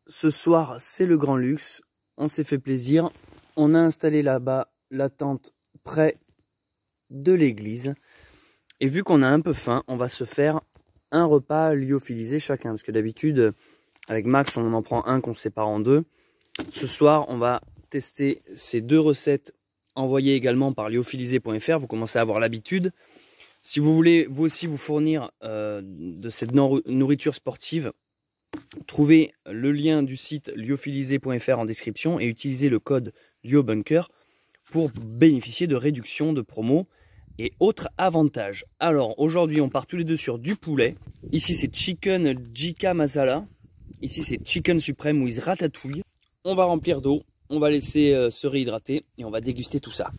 ce soir, c'est le grand luxe. On s'est fait plaisir. On a installé là-bas la tente près de l'église. Et vu qu'on a un peu faim, on va se faire un repas lyophilisé chacun. Parce que d'habitude, avec Max, on en prend un qu'on sépare en deux. Ce soir, on va tester ces deux recettes envoyées également par lyophilisé.fr. Vous commencez à avoir l'habitude. Si vous voulez vous aussi vous fournir de cette nourriture sportive, trouvez le lien du site lyophilisé.fr en description et utilisez le code LYOBUNKER pour bénéficier de réductions de promo et autres avantages. Alors aujourd'hui on part tous les deux sur du poulet. Ici c'est Chicken Jika Masala. Ici c'est Chicken Supreme with Ratatouille. On va remplir d'eau, on va laisser se réhydrater et on va déguster tout ça.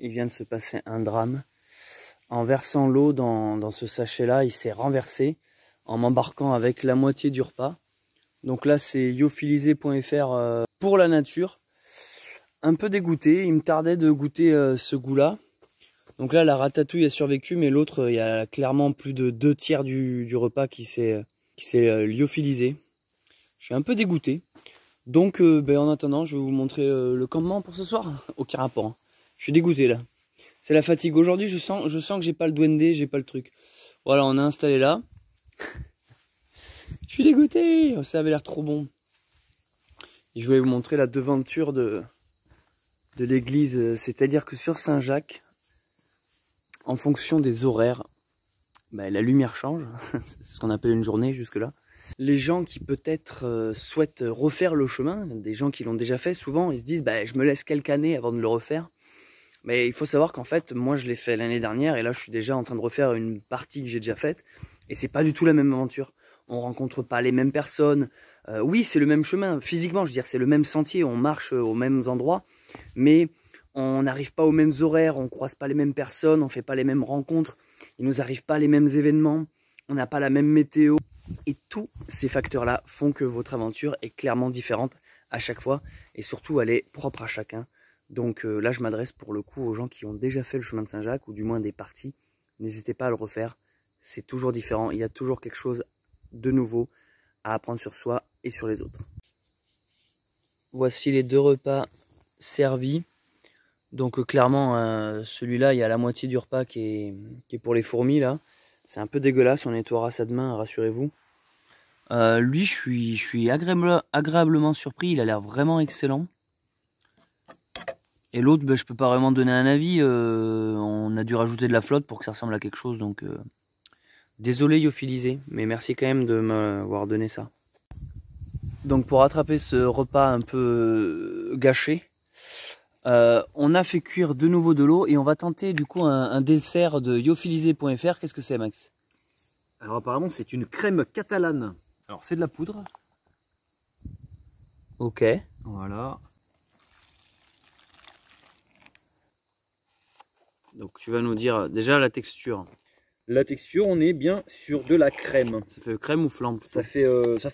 Il vient de se passer un drame. En versant l'eau dans ce sachet là, il s'est renversé en m'embarquant avec la moitié du repas. Donc là c'est lyophilisé.fr pour la nature. Un peu dégoûté, il me tardait de goûter ce goût là. Donc là la ratatouille a survécu, mais l'autre il y a clairement plus de 2/3 du repas qui s'est lyophilisé. Je suis un peu dégoûté. Donc en attendant je vais vous montrer le campement pour ce soir. Aucun rapport, hein. Je suis dégoûté là. C'est la fatigue. Aujourd'hui je sens que j'ai pas le duende, j'ai pas le truc. Voilà, on a installé là. Je suis dégoûté, ça avait l'air trop bon. Et je voulais vous montrer la devanture de l'église. C'est-à-dire que sur Saint-Jacques, en fonction des horaires, la lumière change. C'est ce qu'on appelle une journée jusque-là. Les gens qui peut-être souhaitent refaire le chemin, des gens qui l'ont déjà fait, souvent ils se disent je me laisse quelques années avant de le refaire. Mais il faut savoir qu'en fait, moi je l'ai fait l'année dernière et là je suis déjà en train de refaire une partie que j'ai déjà faite. Et c'est pas du tout la même aventure. On rencontre pas les mêmes personnes. Oui, c'est le même chemin. Physiquement, je veux dire, c'est le même sentier. On marche aux mêmes endroits. Mais on n'arrive pas aux mêmes horaires. On croise pas les mêmes personnes. On fait pas les mêmes rencontres. Il nous arrive pas les mêmes événements. On n'a pas la même météo. Et tous ces facteurs-là font que votre aventure est clairement différente à chaque fois. Et surtout, elle est propre à chacun. Donc là, je m'adresse pour le coup aux gens qui ont déjà fait le chemin de Saint-Jacques, ou du moins des parties. N'hésitez pas à le refaire. C'est toujours différent. Il y a toujours quelque chose de nouveau à apprendre sur soi et sur les autres. Voici les deux repas servis. Donc clairement, celui-là, il y a la moitié du repas qui est pour les fourmis là. C'est un peu dégueulasse, on nettoiera ça demain, rassurez-vous. Lui, je suis agréablement surpris, il a l'air vraiment excellent. Et l'autre, je peux pas vraiment donner un avis. On a dû rajouter de la flotte pour que ça ressemble à quelque chose, donc... Désolé lyophilisé, mais merci quand même de m'avoir donné ça. Donc pour rattraper ce repas un peu gâché, on a fait cuire de nouveau de l'eau et on va tenter du coup un dessert de lyophilisé.fr. Qu'est-ce que c'est, Max? Alors apparemment c'est une crème catalane. Alors c'est de la poudre. Ok. Voilà. Donc tu vas nous dire déjà la texture. La texture, on est bien sur de la crème. Ça fait crème ou flan? Ça fait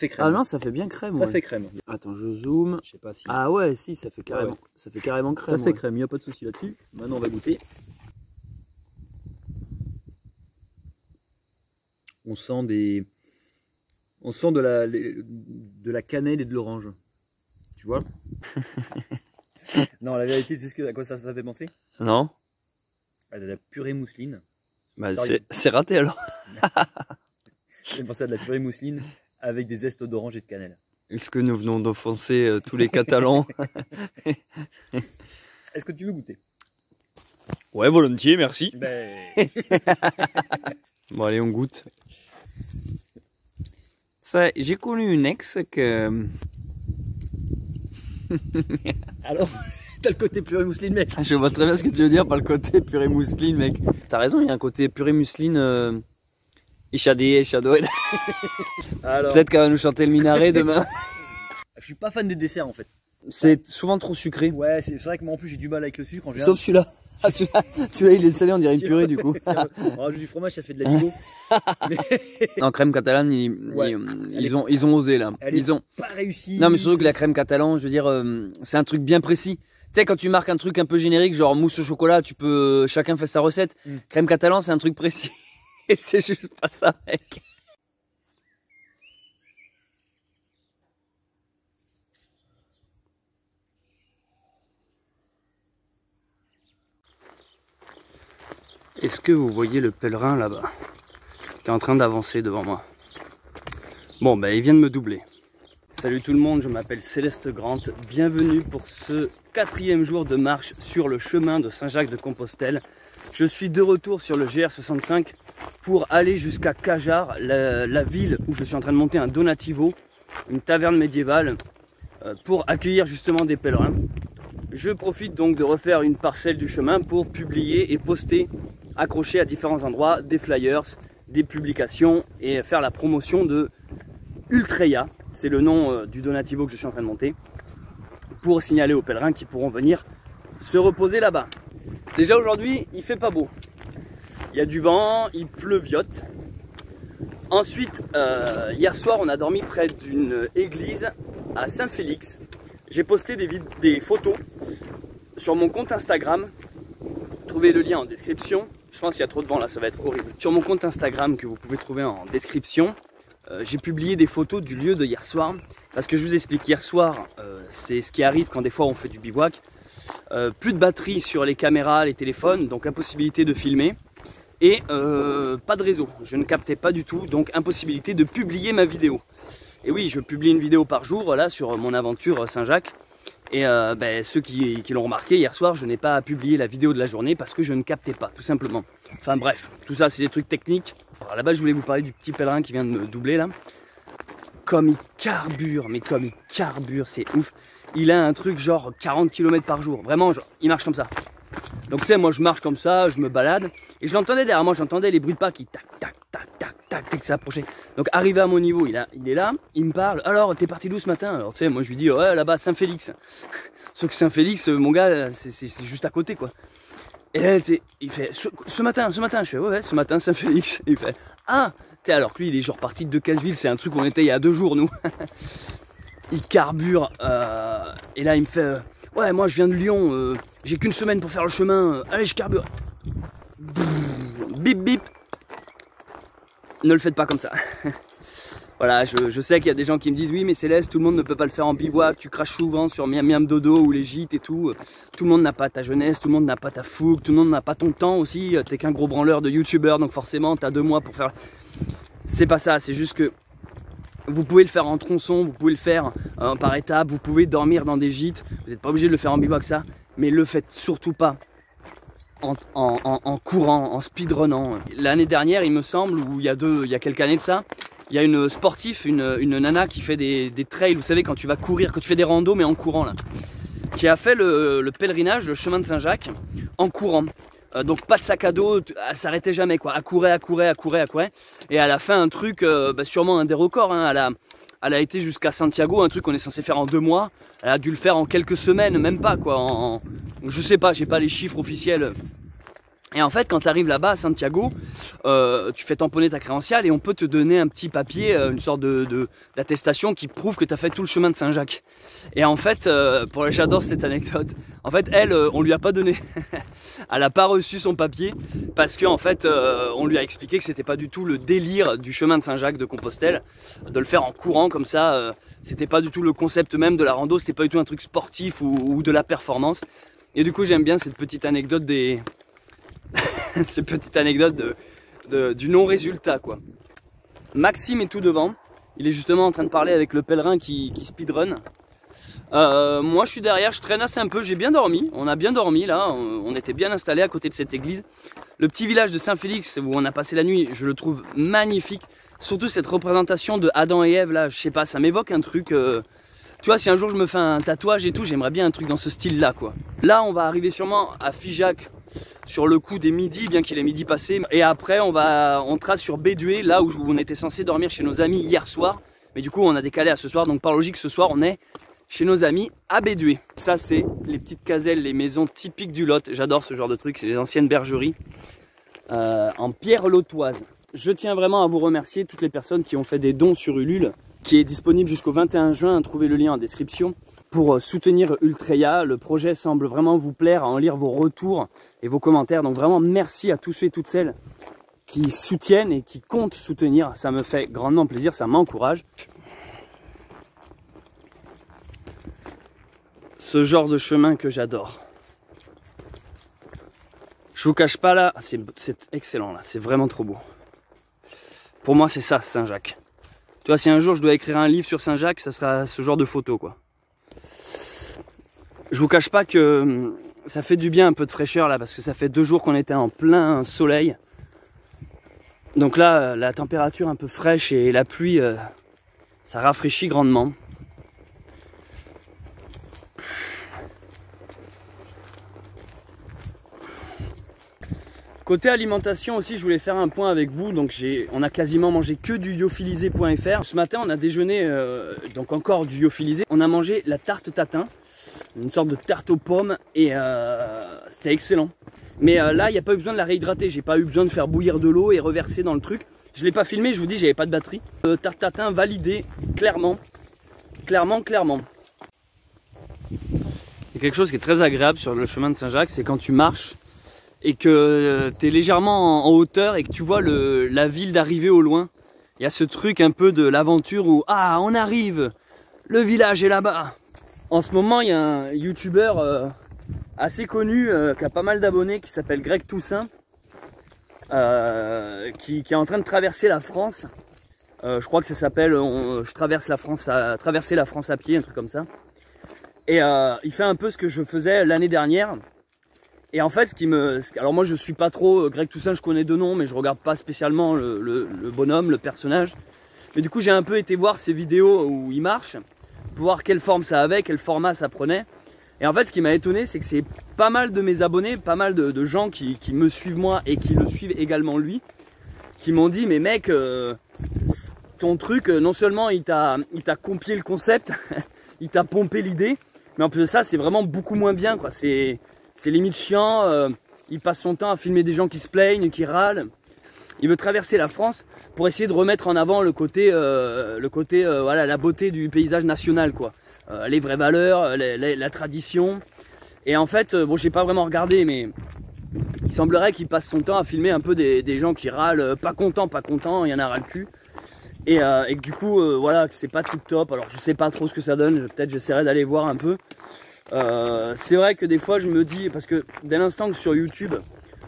crème. Ah non, ça fait bien crème. Ça ouais. fait crème. Attends, je zoome. Je sais pas si. Ah ouais, si, ça fait carrément. Ouais. Ça fait carrément crème. Ça fait crème, il n'y a pas de souci là-dessus. Maintenant, on va goûter. On sent de la cannelle et de l'orange. Tu vois? Non, la vérité, tu sais à quoi ça fait penser? Non. À de la purée mousseline. C'est raté alors. J'ai pensé à de la purée mousseline avec des zestes d'orange et de cannelle. Est-ce que nous venons d'offenser tous les Catalans? Est-ce que tu veux goûter? Ouais, volontiers, merci. Bon, allez, on goûte. J'ai connu une ex que... Alors, t'as le côté purée mousseline, mec. Je vois très bien ce que tu veux dire par le côté purée mousseline, mec. T'as raison, il y a un côté purée mousseline... Ishadi, Shadow. Peut-être qu'elle va nous chanter le minaret demain. Je suis pas fan des desserts en fait. C'est souvent trop sucré. Ouais, c'est vrai que moi en plus j'ai du mal avec le sucre en général. Sauf celui-là. Ah, celui-là il est salé, on dirait une purée du coup. On rajoute du fromage, ça fait de la ligo. En crème catalane, ils ont osé là. Ils ont pas réussi. Non mais surtout que la crème catalane, je veux dire, c'est un truc bien précis. Tu sais, quand tu marques un truc un peu générique, genre mousse au chocolat, chacun fait sa recette. Crème catalane, c'est un truc précis. Et c'est juste pas ça, mec. Est-ce que vous voyez le pèlerin là-bas qui est en train d'avancer devant moi? Bon, ben il vient de me doubler. Salut tout le monde, je m'appelle Céleste Grant. Bienvenue pour ce 4e jour de marche sur le chemin de Saint-Jacques-de-Compostelle. Je suis de retour sur le GR65 pour aller jusqu'à Cajar, la ville où je suis en train de monter un donativo, une taverne médiévale, pour accueillir justement des pèlerins. Je profite donc de refaire une parcelle du chemin pour publier et poster, accrocher à différents endroits des flyers, des publications et faire la promotion de Ultreya, c'est le nom du donativo que je suis en train de monter, pour signaler aux pèlerins qui pourront venir se reposer là-bas. Déjà aujourd'hui, il fait pas beau. Il y a du vent, il pleuviote. Ensuite, hier soir, on a dormi près d'une église à Saint-Félix. J'ai posté des photos sur mon compte Instagram. Trouvez le lien en description. Je pense qu'il y a trop de vent là, ça va être horrible. Sur mon compte Instagram que vous pouvez trouver en description, j'ai publié des photos du lieu de hier soir. Parce que je vous explique, hier soir, c'est ce qui arrive quand des fois on fait du bivouac. Plus de batterie sur les caméras, les téléphones, donc impossibilité de filmer. Et pas de réseau, je ne captais pas du tout, donc impossibilité de publier ma vidéo. Et oui, je publie une vidéo par jour là, sur mon aventure Saint-Jacques. Et ceux qui l'ont remarqué, hier soir, je n'ai pas publié la vidéo de la journée parce que je ne captais pas, tout simplement. Enfin bref, tout ça c'est des trucs techniques. Alors là-bas, je voulais vous parler du petit pèlerin qui vient de me doubler là. Comme il carbure, mais comme il carbure, c'est ouf. Il a un truc genre 40 km par jour, vraiment, genre, il marche comme ça. Donc tu sais, moi je marche comme ça, je me balade, et je l'entendais derrière moi, j'entendais les bruits de pas qui tac, tac, tac, tac, tac, dès que ça approchait. Donc arrivé à mon niveau, il est là, il me parle, alors t'es parti d'où ce matin? Alors tu sais, moi je lui dis, ouais là-bas Saint-Félix. Sauf que Saint-Félix, mon gars, c'est juste à côté quoi. Et là, il fait, ce matin, je fais, ouais, ce matin Saint-Félix. Il fait, ah, tu sais, alors que lui il est genre parti de Decazeville, c'est un truc où on était il y a 2 jours nous. Il carbure, et là il me fait, ouais, moi je viens de Lyon, j'ai qu'une semaine pour faire le chemin, allez je carbure. Bip bip. Ne le faites pas comme ça. Voilà, je sais qu'il y a des gens qui me disent, oui mais Céleste, tout le monde ne peut pas le faire en bivouac, tu craches souvent sur Miam Miam Dodo ou les gîtes et tout. Tout le monde n'a pas ta jeunesse, tout le monde n'a pas ta fougue, tout le monde n'a pas ton temps aussi, t'es qu'un gros branleur de youtubeur, donc forcément t'as 2 mois pour faire... C'est pas ça, c'est juste que vous pouvez le faire en tronçon, vous pouvez le faire par étapes, vous pouvez dormir dans des gîtes, vous n'êtes pas obligé de le faire en bivouac ça, mais le faites surtout pas en courant, en speedrunnant. L'année dernière, il me semble, ou il y a quelques années de ça, il y a une sportive, une nana qui fait des trails, vous savez, quand tu vas courir, quand tu fais des randos mais en courant là, qui a fait le pèlerinage, le chemin de Saint-Jacques en courant. Donc pas de sac à dos, elle s'arrêtait jamais quoi, elle courait, et elle a fait un truc, sûrement un des records, hein. Elle a été jusqu'à Santiago, un truc qu'on est censé faire en 2 mois, elle a dû le faire en quelques semaines, même pas quoi, je sais pas, j'ai pas les chiffres officiels. Et en fait, quand tu arrives là-bas à Santiago, tu fais tamponner ta crédentiale et on peut te donner un petit papier, une sorte d'attestation qui prouve que tu as fait tout le chemin de Saint-Jacques. Et en fait, j'adore cette anecdote, en fait, elle, on lui a pas donné. Elle n'a pas reçu son papier parce qu'en fait, on lui a expliqué que c'était pas du tout le délire du chemin de Saint-Jacques de Compostelle, de le faire en courant comme ça, c'était pas du tout le concept même de la rando, c'était pas du tout un truc sportif ou de la performance. Et du coup, j'aime bien cette petite anecdote du non-résultat quoi. Maxime est tout devant, il est justement en train de parler avec le pèlerin qui speedrun. Moi je suis derrière, je traînasse un peu, j'ai bien dormi, on a bien dormi là, on était bien installé à côté de cette église. Le petit village de Saint-Félix où on a passé la nuit, je le trouve magnifique, surtout cette représentation de Adam et Ève là, je sais pas, ça m'évoque un truc... Tu vois, si un jour je me fais un tatouage et tout, j'aimerais bien un truc dans ce style là quoi. Là on va arriver sûrement à Figeac sur le coup des midis, bien qu'il est midi passé. Et après on trace sur Bédué, là où on était censé dormir chez nos amis hier soir. Mais du coup on a décalé à ce soir, donc par logique ce soir on est chez nos amis à Bédué. Ça c'est les petites caselles, les maisons typiques du Lot. J'adore ce genre de truc, c'est les anciennes bergeries en pierre lotoise. Je tiens vraiment à vous remercier toutes les personnes qui ont fait des dons sur Ulule, qui est disponible jusqu'au 21 juin, trouvez le lien en description, pour soutenir Ultreya. Le projet semble vraiment vous plaire, à en lire vos retours et vos commentaires. Donc vraiment merci à tous ceux et toutes celles qui soutiennent et qui comptent soutenir. Ça me fait grandement plaisir, ça m'encourage. Ce genre de chemin que j'adore. Je vous cache pas là, c'est excellent là, c'est vraiment trop beau. Pour moi c'est ça Saint-Jacques. Tu vois, si un jour je dois écrire un livre sur Saint-Jacques, ça sera ce genre de photo quoi. Je vous cache pas que ça fait du bien un peu de fraîcheur là, parce que ça fait 2 jours qu'on était en plein soleil. Donc là, la température un peu fraîche et la pluie, ça rafraîchit grandement. Côté alimentation aussi, je voulais faire un point avec vous. Donc on a quasiment mangé que du lyophilisé.fr. Ce matin, on a déjeuné, donc encore du lyophilisé. On a mangé la tarte tatin, une sorte de tarte aux pommes, et c'était excellent. Mais là, il n'y a pas eu besoin de la réhydrater. J'ai pas eu besoin de faire bouillir de l'eau et reverser dans le truc. Je l'ai pas filmé, je vous dis, j'avais pas de batterie. Tarte tatin validé, clairement. Clairement. Il y a quelque chose qui est très agréable sur le chemin de Saint-Jacques, c'est quand tu marches et que tu es légèrement en hauteur et que tu vois la ville d'arriver au loin. Il y a ce truc un peu de l'aventure où, ah, on arrive, le village est là-bas. En ce moment, il y a un youtubeur assez connu qui a pas mal d'abonnés qui s'appelle Greg Toussaint, qui est en train de traverser la France. Je crois que ça s'appelle je traverse la France traverser la France à pied, un truc comme ça. Et il fait un peu ce que je faisais l'année dernière. Et en fait, alors moi je suis pas trop Greg Toussaint, je connais de nom, mais je regarde pas spécialement le bonhomme, le personnage. Mais du coup, j'ai un peu été voir ses vidéos où il marche, pour voir quelle forme ça avait, quel format ça prenait. Et en fait, ce qui m'a étonné, c'est que c'est pas mal de mes abonnés, pas mal de gens qui me suivent moi et qui le suivent également lui, qui m'ont dit, mais mec, ton truc, non seulement il t'a compié le concept, il t'a pompé l'idée, mais en plus de ça, c'est vraiment beaucoup moins bien, quoi. C'est limite chiant, il passe son temps à filmer des gens qui se plaignent, qui râlent. Il veut traverser la France pour essayer de remettre en avant le côté voilà, la beauté du paysage national, quoi. Les vraies valeurs, la tradition. Et en fait, bon, j'ai pas vraiment regardé, mais il semblerait qu'il passe son temps à filmer un peu des gens qui râlent, pas contents, il y en a ras le cul. Et que du coup, voilà, que c'est pas tip top. Alors je sais pas trop ce que ça donne, peut-être j'essaierai d'aller voir un peu. C'est vrai que des fois je me dis, parce que dès l'instant que sur YouTube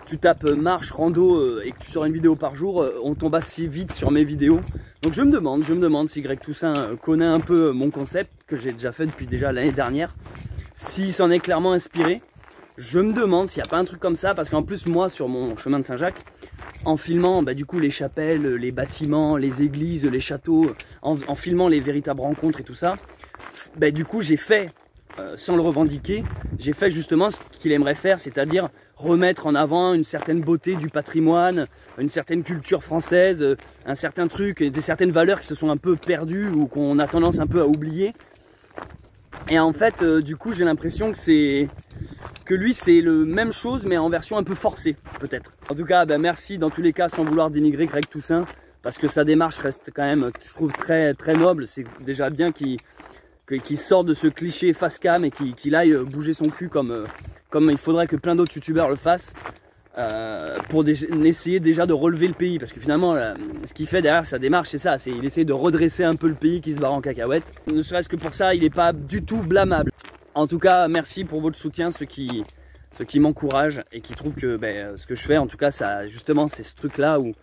tu tapes marche, rando et que tu sors une vidéo par jour, on tombe assez vite sur mes vidéos. Donc je me demande si Greg Toussaint connaît un peu mon concept, que j'ai déjà fait depuis déjà l'année dernière, s'il s'en est clairement inspiré. Je me demande s'il n'y a pas un truc comme ça, parce qu'en plus moi sur mon chemin de Saint-Jacques, en filmant du coup les chapelles, les bâtiments, les églises, les châteaux, en filmant les véritables rencontres et tout ça, du coup j'ai fait, sans le revendiquer, j'ai fait justement ce qu'il aimerait faire, c'est-à-dire remettre en avant une certaine beauté du patrimoine, une certaine culture française, un certain truc, des certaines valeurs qui se sont un peu perdues ou qu'on a tendance un peu à oublier. Et en fait, du coup, j'ai l'impression que lui, c'est le même chose, mais en version un peu forcée, peut-être. En tout cas, merci dans tous les cas, sans vouloir dénigrer Greg Toussaint, parce que sa démarche reste quand même, je trouve, très, très noble. C'est déjà bien qu'il sorte de ce cliché face cam et qu'il aille bouger son cul comme il faudrait que plein d'autres youtubeurs le fassent, pour essayer déjà de relever le pays, parce que finalement ce qu'il fait derrière sa démarche, c'est ça, il essaie de redresser un peu le pays qui se barre en cacahuète. Ne serait-ce que pour ça, il n'est pas du tout blâmable. En tout cas, merci pour votre soutien, ceux qui m'encouragent et qui trouvent que ce que je fais, en tout cas, ça, justement, c'est ce truc là où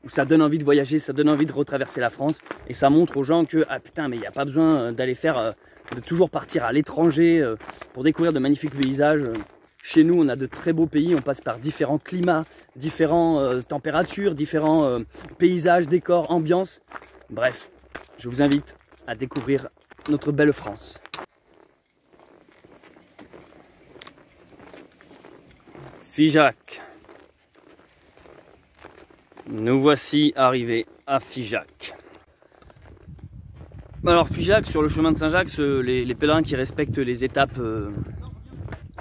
ça donne envie de voyager, ça donne envie de retraverser la France, et ça montre aux gens que, ah putain, mais il n'y a pas besoin d'aller faire, de toujours partir à l'étranger pour découvrir de magnifiques paysages. Chez nous, on a de très beaux pays, on passe par différents climats, différentes températures, différents paysages, décors, ambiances. Bref, je vous invite à découvrir notre belle France. Figeac. Nous voici arrivés à Figeac. Alors Figeac, sur le chemin de Saint-Jacques, les pèlerins qui respectent les étapes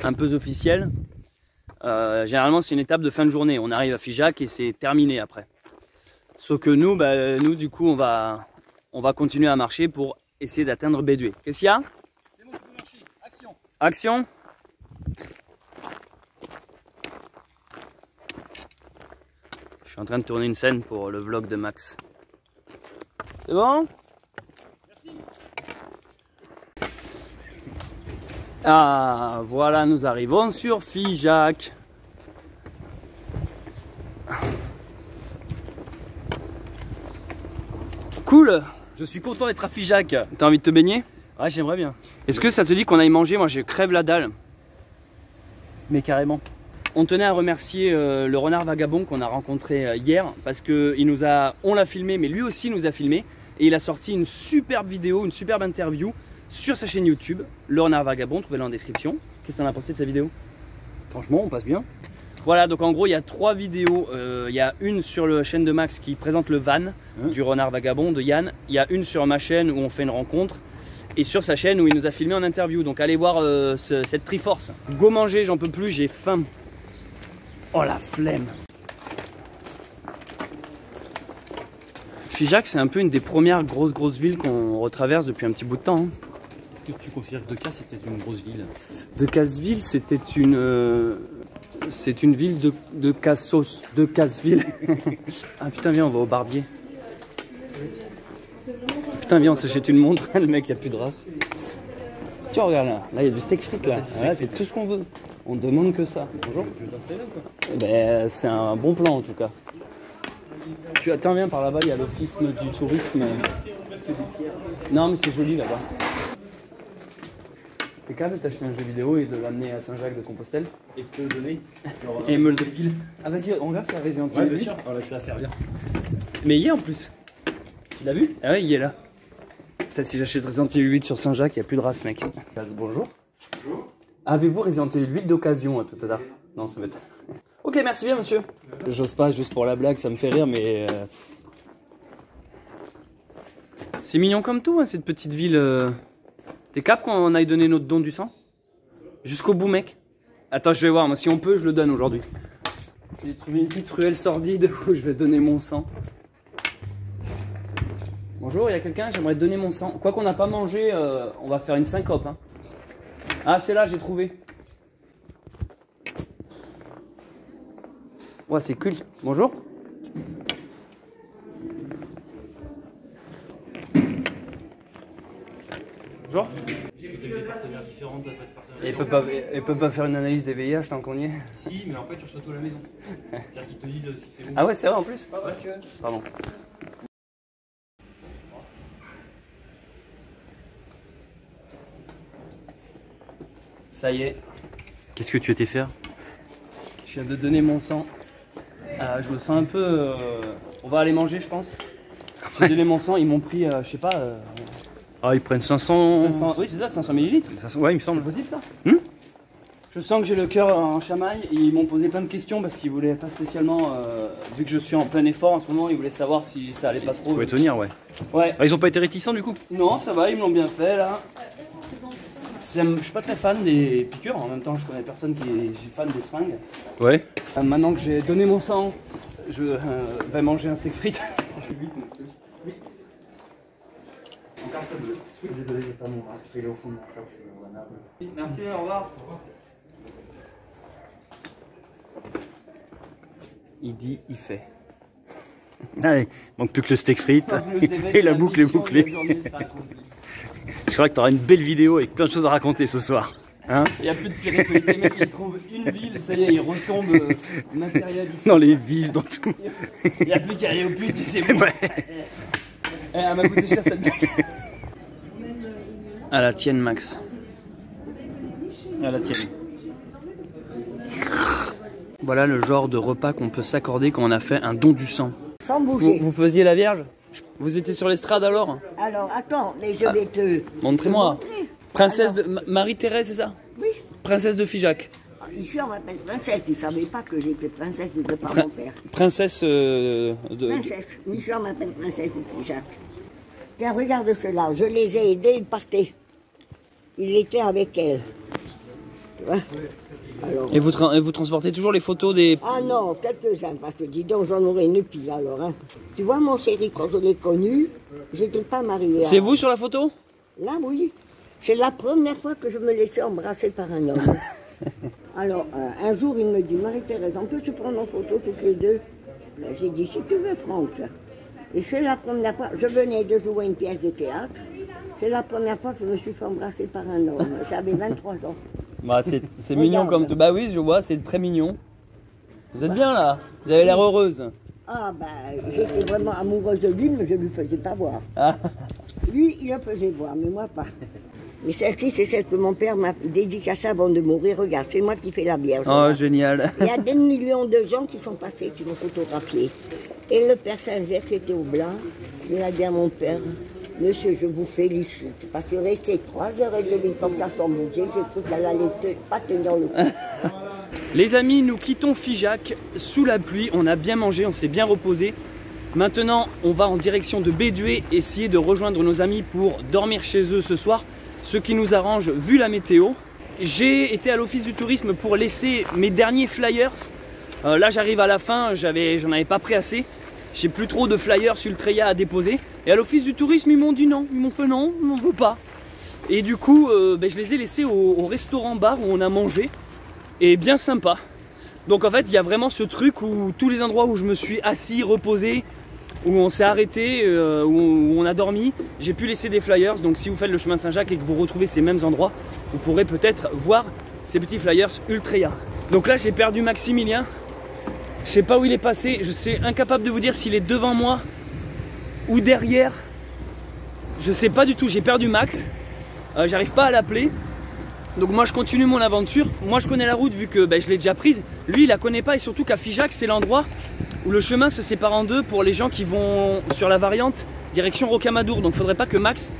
un peu officielles, généralement c'est une étape de fin de journée. On arrive à Figeac et c'est terminé après. Sauf que nous, nous du coup on va continuer à marcher pour essayer d'atteindre Bédué. Qu'est-ce qu'il y a? C'est bon, tu peux marcher. Action. Action. Je suis en train de tourner une scène pour le vlog de Max. C'est bon? Merci. Ah, voilà, nous arrivons sur Figeac. cool. Je suis content d'être à Figeac. T'as envie de te baigner? Ouais, j'aimerais bien. Est-ce que ça te dit qu'on aille manger? Moi, je crève la dalle. Mais carrément. On tenait à remercier le renard vagabond qu'on a rencontré hier parce que on l'a filmé, mais lui aussi nous a filmé et il a sorti une superbe vidéo, une superbe interview sur sa chaîne YouTube, le renard vagabond, trouvez-le en description. Qu'est-ce que t'en as pensé de sa vidéo? Franchement, on passe bien. Voilà, donc en gros il y a 3 vidéos. Il y a une sur la chaîne de Max qui présente le van du renard vagabond de Yann. Il y a une sur ma chaîne où on fait une rencontre. Et sur sa chaîne où il nous a filmé en interview. Donc allez voir cette Triforce. Go manger, j'en peux plus, j'ai faim. Oh la flemme. Figeac, c'est un peu une des premières grosses villes qu'on retraverse depuis un petit bout de temps. Hein. Est-ce que tu considères que Decazes c'était une grosse ville? Decazeville, c'était c'est une ville de Cassos, de Casseville. Ah putain, viens, on va au barbier. Putain, viens, on s'achète une montre. Le mec, il n'y a plus de race. Tiens, regarde là, là il y a du steak frites là. Là, c'est tout ce qu'on veut. On demande que ça. Bonjour. Tu veux t'installer là ou quoi? Ben, c'est un bon plan en tout cas. Tu attends, viens par là-bas, il y a l'office du tourisme. Non, mais c'est joli là-bas. T'es capable de t'acheter un jeu vidéo et de l'amener à Saint-Jacques-de-Compostelle? Et te le donner genre, et me le dépile. Ah vas-y, on regarde si c'est Resident Evil. Ouais, bien sûr. Oh là, ça va faire bien. Mais il y est en plus. Tu l'as vu? Ah ouais, il est là. Putain, si j'achète Resident Evil 8 sur Saint-Jacques, il n'y a plus de race, mec. Bonjour. Bonjour. Avez-vous Resident Evil 8 d'occasion à tout à l'heure? Non, ça va être... Ok, merci bien, monsieur. J'ose pas, juste pour la blague, ça me fait rire, mais... C'est mignon comme tout, hein, cette petite ville. T'es cap qu'on aille donner notre don du sang? Jusqu'au bout, mec. Attends, je vais voir, moi, si on peut, je le donne aujourd'hui. J'ai trouvé une petite ruelle sordide où je vais donner mon sang. Bonjour, il y a quelqu'un, j'aimerais donner mon sang. Quoi qu'on n'a pas mangé, on va faire une syncope. Hein. Ah, c'est là, j'ai trouvé. Ouais, c'est culte. Bonjour. Bonjour. Est-ce que tu as des partenaires différents? Et peut pas faire une analyse des VIH tant qu'on y est? Si, mais en fait, tu reçois tout à la maison. C'est-à-dire qu'ils te disent si c'est bon. Ah ouais, c'est vrai en plus? Pardon. Ça y est. Qu'est-ce que tu étais faire? Je viens de donner mon sang. Je me sens un peu... On va aller manger, je pense. J'ai donné mon sang, ils m'ont pris, je sais pas... Ah, ils prennent 500... 500... Oui, c'est ça, 500 millilitres. Ouais, il me semble. C'est possible, ça? Je sens que j'ai le cœur en chamaille. Et ils m'ont posé plein de questions parce qu'ils voulaient pas spécialement... vu que je suis en plein effort en ce moment, ils voulaient savoir si ça allait pas trop. Tu pouvais tenir, ouais. Ouais. Ah, ils ont pas été réticents, du coup? Non, ça va, ils me l'ont bien fait, là. Je suis pas très fan des piqûres, en même temps je connais personne qui est fan des seringues. Ouais. Maintenant que j'ai donné mon sang, je vais manger un steak frites. Oui. En carte bleue. Désolé, j'ai pas mon bras. Je vais aller au fond de mon chat, je suis renard. Merci, au revoir. Il dit, il fait. Allez, manque plus que le steak frites et la boucle est bouclée. Je crois que tu auras une belle vidéo avec plein de choses à raconter ce soir. Hein? Il n'y a plus de spiritualité, mec, il trouve une ville, ça y est, il retombe matérialiste. Dans les vis, dans tout. Il n'y a plus qu'à aller au pute, c'est bon. Ouais. Elle m'a coûté cher cette blague. À la tienne, Max. À la tienne. Voilà le genre de repas qu'on peut s'accorder quand on a fait un don du sang. Sans bouger. Vous faisiez la Vierge? Vous étiez sur l'estrade alors? Alors, attends, mais je vais te... Montrez-moi. montrer. Princesse de... Marie-Thérèse, c'est ça? Oui. Princesse de Figeac. Ici, on m'appelle princesse. Ils ne savaient pas que j'étais princesse de par mon père. Princesse de... Princesse. Ici, on m'appelle princesse de Figeac. Tiens, regarde cela. Je les ai aidés, ils partaient. Il était avec elle. Tu vois? Alors, Et vous transportez toujours les photos des... ah non, quelques-uns, parce que dis donc, j'en aurais une pile alors. Hein. Tu vois, mon chéri, quand je l'ai connu, j'étais pas mariée. C'est vous sur la photo? Là, oui. C'est la première fois que je me laissais embrasser par un homme. Alors, un jour, il me dit, Marie-Thérèse, on peut se prendre en photo toutes les deux? Ben, j'ai dit, si tu veux, Franck. Et c'est la première fois, je venais de jouer une pièce de théâtre, c'est la première fois que je me suis fait embrasser par un homme. J'avais 23 ans. Bah, c'est mignon comme tout. Bah oui, je vois, c'est très mignon. Vous êtes bien là? Vous avez l'air heureuse. Ah ben, j'étais vraiment amoureuse de lui, mais je ne lui faisais pas voir. Ah. Lui, il le faisait voir, mais moi pas. Et celle-ci, c'est celle que mon père m'a dédicacée avant de mourir. Regarde, c'est moi qui fais la Vierge. Oh, génial. Il y a des millions de gens qui sont passés, qui m'ont photographié. Et le père Saint-Jacques qui était au blanc, il a dit à mon père, monsieur, je vous félicite, parce que rester 3h30 comme ça sans bouger, j'ai cru qu'elle allait pas tenir le coup. Les amis, nous quittons Figeac sous la pluie. On a bien mangé, on s'est bien reposé. Maintenant, on va en direction de Bédué, essayer de rejoindre nos amis pour dormir chez eux ce soir. Ce qui nous arrange vu la météo. J'ai été à l'office du tourisme pour laisser mes derniers flyers. Là j'arrive à la fin, j'en avais pas pris assez. J'ai plus trop de flyers Ultreya à déposer. Et à l'office du tourisme ils m'ont dit non, ils m'ont fait non, on n'en veut pas. Et du coup je les ai laissés au restaurant bar où on a mangé. Et bien sympa. Donc en fait il y a vraiment ce truc où tous les endroits où je me suis assis, reposé, où on s'est arrêté, où on a dormi, j'ai pu laisser des flyers. Donc si vous faites le chemin de Saint-Jacques et que vous retrouvez ces mêmes endroits, vous pourrez peut-être voir ces petits flyers Ultreya. Donc là j'ai perdu Maximilien, je sais pas où il est passé, je suis incapable de vous dire s'il est devant moi ou derrière, je sais pas du tout, j'ai perdu Max, j'arrive pas à l'appeler. Donc moi je continue mon aventure, moi je connais la route vu que je l'ai déjà prise, lui il la connaît pas et surtout qu'à Figeac c'est l'endroit où le chemin se sépare en deux pour les gens qui vont sur la variante direction Rocamadour. Donc il ne faudrait pas que Max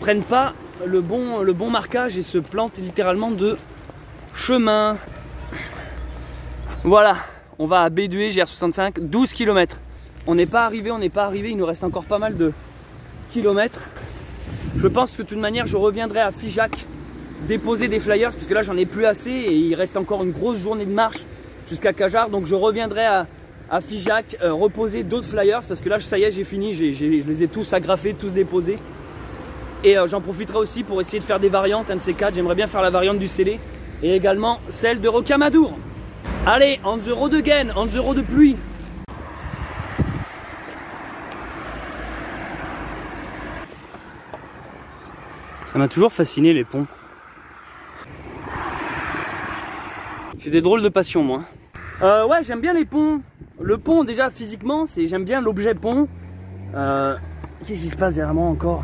prenne pas le bon marquage et se plante littéralement de chemin. Voilà, on va à Bédué, GR65, 12 km. On n'est pas arrivé, il nous reste encore pas mal de kilomètres. Je pense que de toute manière je reviendrai à Figeac déposer des flyers parce que là j'en ai plus assez et il reste encore une grosse journée de marche jusqu'à Cajar. Donc je reviendrai à Figeac reposer d'autres flyers parce que là ça y est j'ai fini, je les ai tous agrafés, tous déposés. Et j'en profiterai aussi pour essayer de faire des variantes, un de ces quatre. J'aimerais bien faire la variante du Célé et également celle de Rocamadour. Allez, on the road again, on the road de pluie. Ça m'a toujours fasciné les ponts. J'ai des drôles de passion moi. Ouais, j'aime bien les ponts. Le pont déjà physiquement, j'aime bien l'objet pont. Qu'est-ce qui se passe derrière moi encore?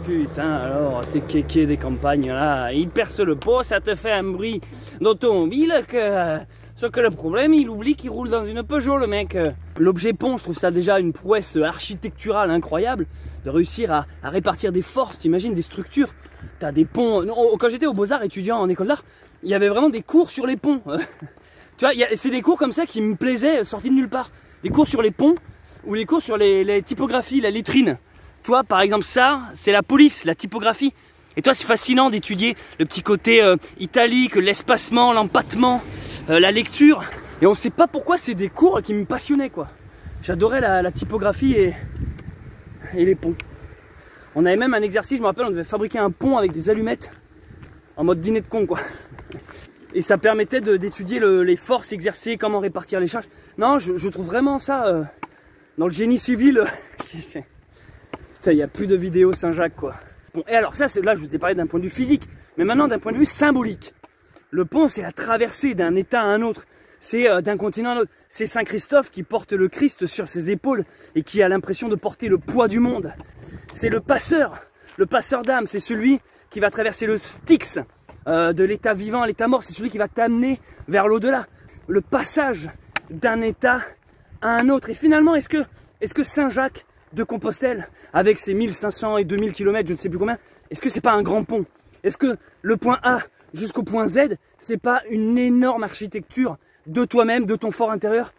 Putain alors, ces kékés des campagnes là, ils percent le pot, ça te fait un bruit d'automobile que... Sauf que le problème, il oublie qu'il roule dans une Peugeot le mec. L'objet pont, je trouve ça déjà une prouesse architecturale incroyable. De réussir à répartir des forces, t'imagines des structures. T'as des ponts... Quand j'étais au Beaux-Arts étudiant en école d'art, il y avait vraiment des cours sur les ponts. Tu vois, c'est des cours comme ça qui me plaisaient, sortis de nulle part. Des cours sur les ponts ou les cours sur les typographies, la lettrine. Toi, par exemple, ça, c'est la police, la typographie. Et toi, c'est fascinant d'étudier le petit côté italique, l'espacement, l'empattement, la lecture. Et on ne sait pas pourquoi, c'est des cours qui me passionnaient, quoi. J'adorais la typographie et les ponts. On avait même un exercice, je me rappelle, on devait fabriquer un pont avec des allumettes en mode dîner de con, quoi. Et ça permettait d'étudier les forces exercées, comment répartir les charges. Non, je trouve vraiment ça dans le génie civil. Il n'y a plus de vidéos Saint-Jacques, quoi. Bon, et alors ça, là, je vous ai parlé d'un point de vue physique, mais maintenant d'un point de vue symbolique. Le pont, c'est la traversée d'un état à un autre. C'est d'un continent à un autre. C'est Saint Christophe qui porte le Christ sur ses épaules et qui a l'impression de porter le poids du monde. C'est le passeur d'âme. C'est celui qui va traverser le Styx de l'état vivant à l'état mort. C'est celui qui va t'amener vers l'au-delà. Le passage d'un état à un autre. Et finalement, est-ce que Saint-Jacques de Compostelle, avec ses 1500 et 2000 km, je ne sais plus combien, est-ce que c'est pas un grand pont? Est-ce que le point A jusqu'au point Z, c'est pas une énorme architecture de toi-même, de ton fort intérieur,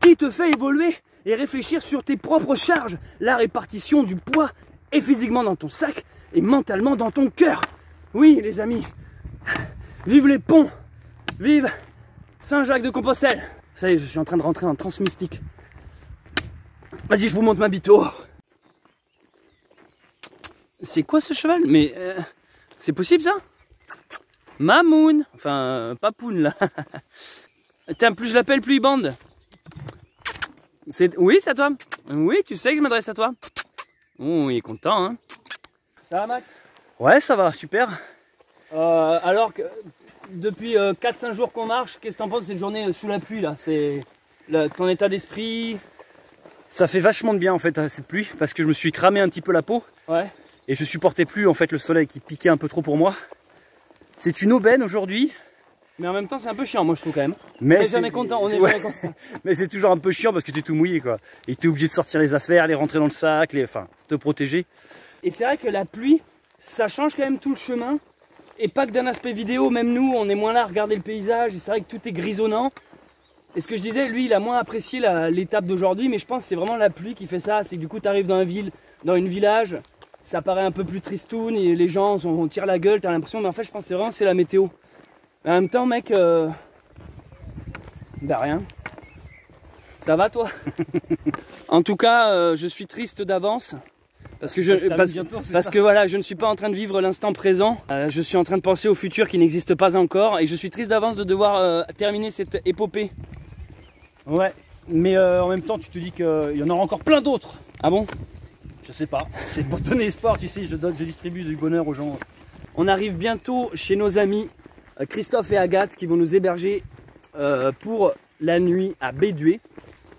qui te fait évoluer et réfléchir sur tes propres charges, la répartition du poids, et physiquement dans ton sac, et mentalement dans ton cœur? Oui, les amis, vive les ponts, vive Saint-Jacques de Compostelle. Ça y est, je suis en train de rentrer en transe mystique. Vas-y, je vous montre ma bite. Oh. C'est quoi ce cheval? Mais c'est possible ça? Mamoun. Enfin, Papoun là. Tiens, plus je l'appelle, plus il bande. Oui, c'est à toi. Oui, tu sais que je m'adresse à toi. Oh, il est content, hein. Ça va, Max? Ouais, ça va, super. Alors que depuis 4-5 jours qu'on marche, qu'est-ce que t'en penses de cette journée sous la pluie là? C'est ton état d'esprit? Ça fait vachement de bien en fait cette pluie parce que je me suis cramé un petit peu la peau. Ouais. Et je supportais plus en fait le soleil qui piquait un peu trop pour moi. C'est une aubaine aujourd'hui. Mais en même temps c'est un peu chiant moi je trouve quand même. Mais on est jamais content, Mais c'est toujours un peu chiant parce que tu es tout mouillé quoi. Et tu es obligé de sortir les affaires, les rentrer dans le sac, enfin te protéger. Et c'est vrai que la pluie, ça change quand même tout le chemin. Et pas que d'un aspect vidéo, même nous on est moins là à regarder le paysage. Et c'est vrai que tout est grisonnant. Et ce que je disais, lui il a moins apprécié l'étape d'aujourd'hui. Mais je pense que c'est vraiment la pluie qui fait ça. C'est que du coup tu arrives dans une village. Ça paraît un peu plus tristoun et les gens on tire la gueule, t'as l'impression, mais en fait je pense que c'est la météo. Mais en même temps mec, bah rien. Ça va toi? En tout cas, je suis triste d'avance. Parce que voilà, je ne suis pas en train de vivre l'instant présent. Je suis en train de penser au futur qui n'existe pas encore. Et je suis triste d'avance de devoir terminer cette épopée. Ouais, mais en même temps tu te dis qu'il y en aura encore plein d'autres. Ah bon? Je sais pas, c'est pour donner espoir, tu sais, je distribue du bonheur aux gens. On arrive bientôt chez nos amis Christophe et Agathe qui vont nous héberger pour la nuit à Bédué.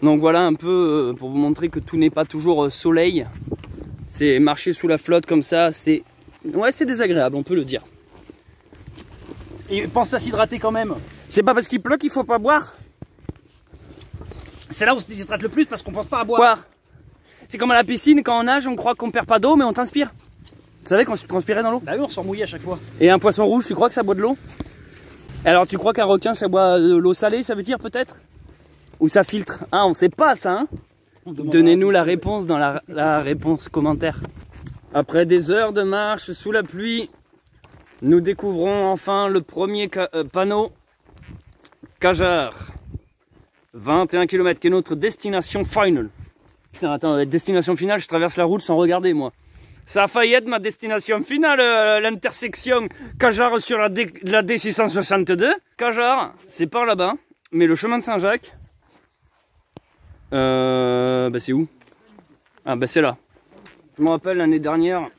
Donc voilà un peu pour vous montrer que tout n'est pas toujours soleil. C'est marcher sous la flotte comme ça, c'est désagréable, on peut le dire. Et pense à s'hydrater quand même. C'est pas parce qu'il pleut qu'il faut pas boire. C'est là où on se déshydrate le plus parce qu'on pense pas à boire. C'est comme à la piscine, quand on nage, on croit qu'on perd pas d'eau, mais on transpire. Tu savais qu'on se transpirait dans l'eau? Bah oui, on se sent mouillé à chaque fois. Et un poisson rouge, tu crois que ça boit de l'eau? Alors tu crois qu'un requin, ça boit de l'eau salée, ça veut dire peut-être? Ou ça filtre? Ah, on sait pas ça, hein? Donnez-nous la réponse dans la réponse commentaire. Après des heures de marche sous la pluie, nous découvrons enfin le premier panneau Cajar. 21 km qui est notre destination final. Putain, attends, destination finale, je traverse la route sans regarder moi. Ça a failli être ma destination finale, l'intersection Cajar sur la D662. Cajar, c'est par là-bas, mais le chemin de Saint-Jacques, bah c'est où? Ah bah c'est là. Je me rappelle l'année dernière,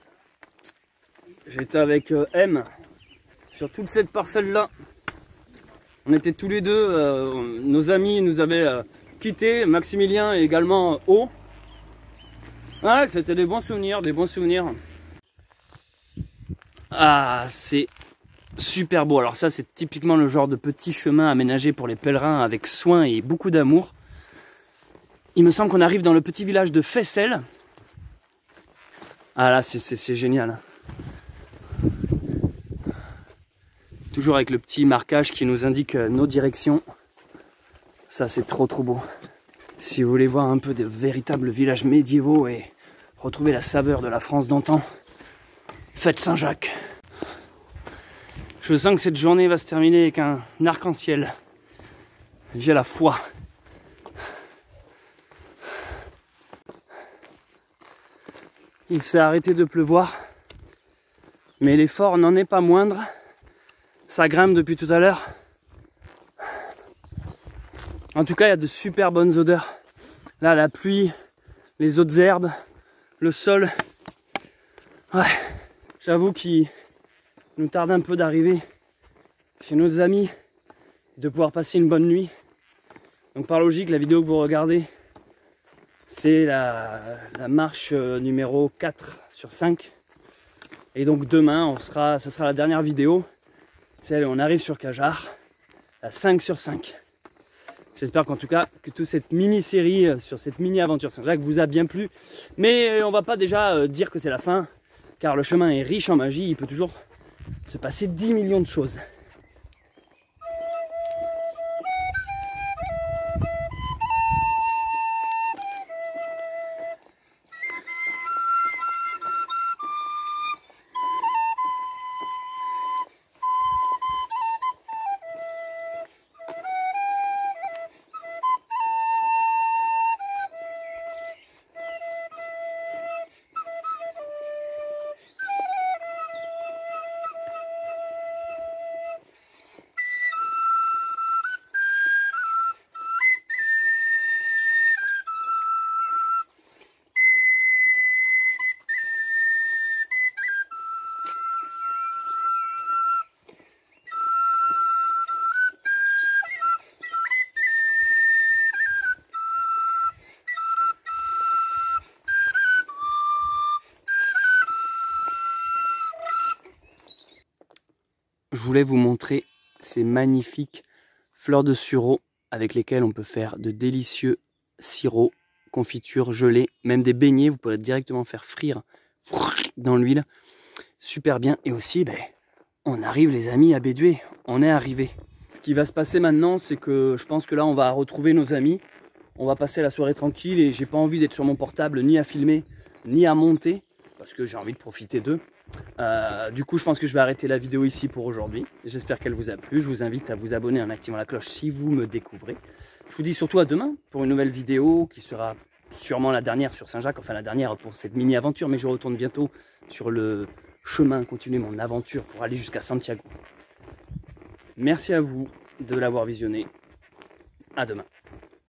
j'étais avec M sur toute cette parcelle-là. On était tous les deux, nos amis nous avaient quittés, Maximilien et également O. Ouais, c'était des bons souvenirs, Ah, c'est super beau. Alors ça, c'est typiquement le genre de petit chemin aménagé pour les pèlerins avec soin et beaucoup d'amour. Il me semble qu'on arrive dans le petit village de Fessel. Ah là, c'est génial. Toujours avec le petit marquage qui nous indique nos directions. Ça, c'est trop beau. Si vous voulez voir un peu de véritables villages médiévaux et retrouver la saveur de la France d'antan, faites Saint-Jacques. Je sens que cette journée va se terminer avec un arc-en-ciel. J'ai la foi. Il s'est arrêté de pleuvoir, mais l'effort n'en est pas moindre. Ça grimpe depuis tout à l'heure. En tout cas, il y a de super bonnes odeurs. Là, la pluie, les autres herbes, le sol. Ouais, j'avoue qu'il nous tarde un peu d'arriver chez nos amis, de pouvoir passer une bonne nuit. Donc par logique, la vidéo que vous regardez, c'est la marche numéro 4 sur 5. Et donc demain, ça sera la dernière vidéo. C'est on arrive sur Cajar, à 5 sur 5. J'espère qu'en tout cas, que toute cette mini-série sur cette mini-aventure Saint-Jacques vous a bien plu. Mais on va pas déjà dire que c'est la fin, car le chemin est riche en magie, il peut toujours se passer 10 millions de choses. je voulais vous montrer ces magnifiques fleurs de sureau avec lesquelles on peut faire de délicieux sirops, confitures, gelées, même des beignets. Vous pourrez directement faire frire dans l'huile. Super bien. Et aussi, ben, on arrive les amis à Bédué. On est arrivé. Ce qui va se passer maintenant, c'est que je pense que là, on va retrouver nos amis. On va passer la soirée tranquille et j'ai pas envie d'être sur mon portable, ni à filmer, ni à monter, parce que j'ai envie de profiter d'eux. Du coup, je pense que je vais arrêter la vidéo ici pour aujourd'hui. J'espère qu'elle vous a plu. Je vous invite à vous abonner en activant la cloche si vous me découvrez. Je vous dis surtout à demain pour une nouvelle vidéo qui sera sûrement la dernière sur Saint-Jacques, enfin la dernière pour cette mini-aventure, mais je retourne bientôt sur le chemin, continuer mon aventure pour aller jusqu'à Santiago. Merci à vous de l'avoir visionné. À demain.